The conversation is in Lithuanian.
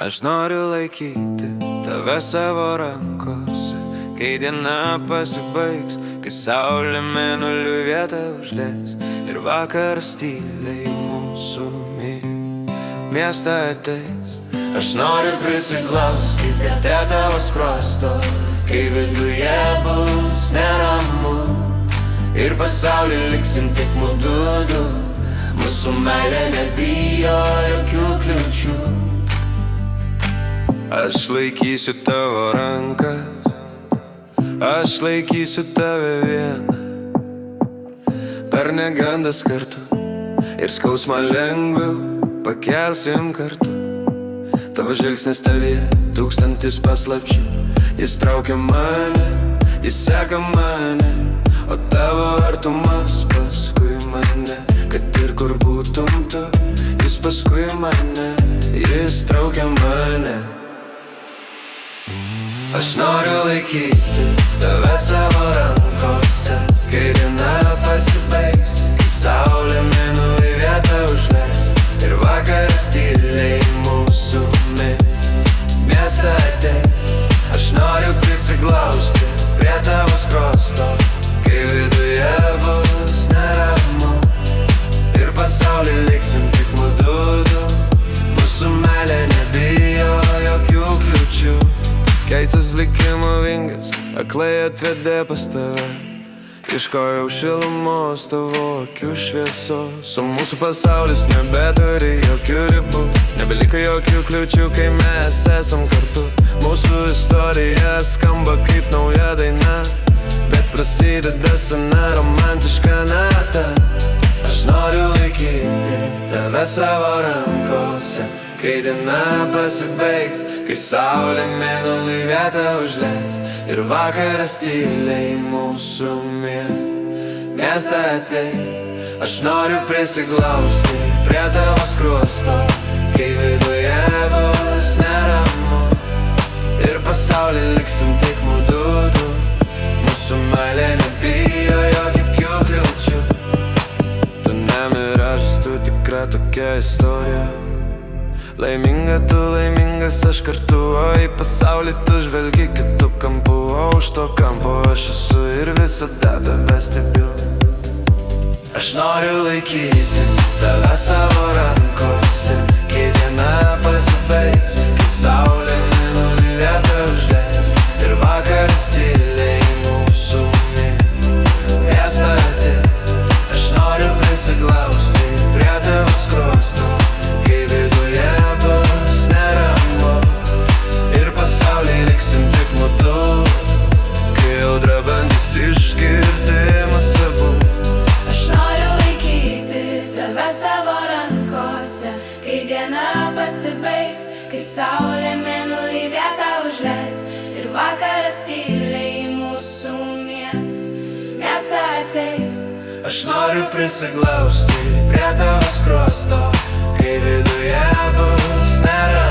Aš noriu laikyti tave savo rankose, kai diena pasibaigs, kai saulė mėnuliui vietą užleis ir vakaras tyliai mūsų miestą ateis. Aš noriu prisiglausti prie tavo skruosto, kai viduje bus neramu ir pasauly liksim tik mudu. Mūsų meilė nebijo jokių kliūčių. Aš laikysiu tavo ranką, aš laikysiu tave vieną, per negandas kartu ir skausmą lengviau pakelsim kartu. Tavo žvilgsnis tavyje tūkstantis paslapčių, jis traukia mane, jis seka mane, o tavo artumas paskui mane. Kad ir kur būtum tu, jis paskui mane, jis traukia mane. Aš noriu laikyti tave savo rankose, kai diena pasibaigs, kai saulė mėnuliui vietą užleis ir vakaras tyliai mūsų miestą ateis. Aš noriu prisiglausti prie tavo skruosto, kai viduje bus neramu ir pasauly liksim tik mudu. Mūsų meilė nebijo jokių kliūčių. Keistas likimo vingas aklai atvedė pas tave, ieškojau šilumos tavo akių šviesos. Su mūsų pasaulis nebeturi jokių ribų, nebeliko jokių kliūčių, kai mes esam kartu. Mūsų istorija skamba kaip nauja daina, bet prasideda sena romantiška nata. Aš noriu laikyti tave savo rankose, kai diena pasibaigs, kai saulė mėnuliui vietą užleis ir vakaras tyliai mūsų miestą ateis. Aš noriu prisiglausti prie tavo skruosto, kai viduje bus neramu ir pasauly liksim tik mudu. Mūsų meilė nebijo jokių kliūčių. Tu ne miražas, tu tikra tokia istorija. Laiminga tu, laimingas aš kartu, o į pasaulį tu žvelgi kitų kampų, o už to kampo aš esu ir visada tave stebiu. Aš noriu laikyti tave savo rankose, kai diena pasibaigs, kai saulė mėnuliui vietą užleis ir vakaras tyliai mūsų miestą ateis. Aš noriu prisiglausti prie tavo skruosto, kai viduje bus neramu ir pasauly liksim tik mudu, kai audra bandys išskirti mus abu. Aš noriu laikyti tave savo rankose, kai diena pasibaigs, kai saulė mėnuliui vietą užleis ir vakaras tyliai mūsų miestą ateis. Aš noriu prisiglausti prie tavo skruosto, kai viduje bus neramu